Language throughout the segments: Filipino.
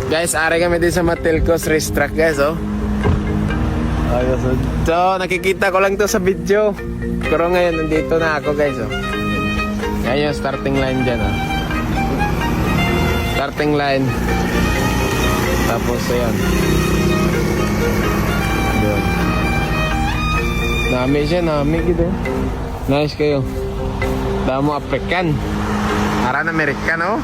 Guys, ari kami din sa Matilcos Racetrack guys, oh. Ayos. So, nakikita ko lang to sa video. Pero ngayon, nandito na ako guys, oh. Yan yung starting line dyan, oh. Starting line. Tapos, ayan. Doon. Nami siya, nami gitu. Nice kayo. Damo African. Aran American, oh.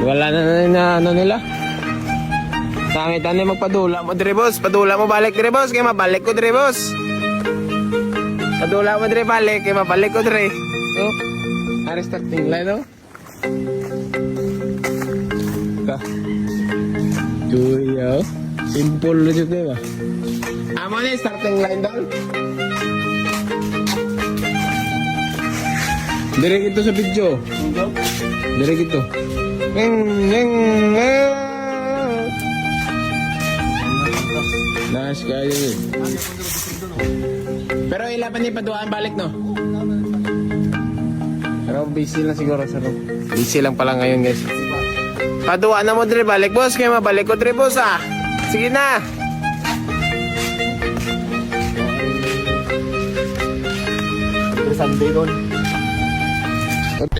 Wala na ano nila. Nakita niya magpadula mo dire boss. Padula mo balik dire boss. Kaya mabalik ko dire boss. Padula mo dire balik. Kaya mabalik ko dire. Oh. Ari starting line, oh. Ka. Tuyo. Simple na siya diba? Amo na yung starting line doon. Direk ito sa video. Direk ito. Nice kayo eh. Pero ilaban niya paduaan balik, no? Pero busy lang siguro sa room. Busy lang pala ngayon guys. Paduaan na mo dire balik boss. Kaya mabalik ko dire boss ah. Sige na. Sunday doon.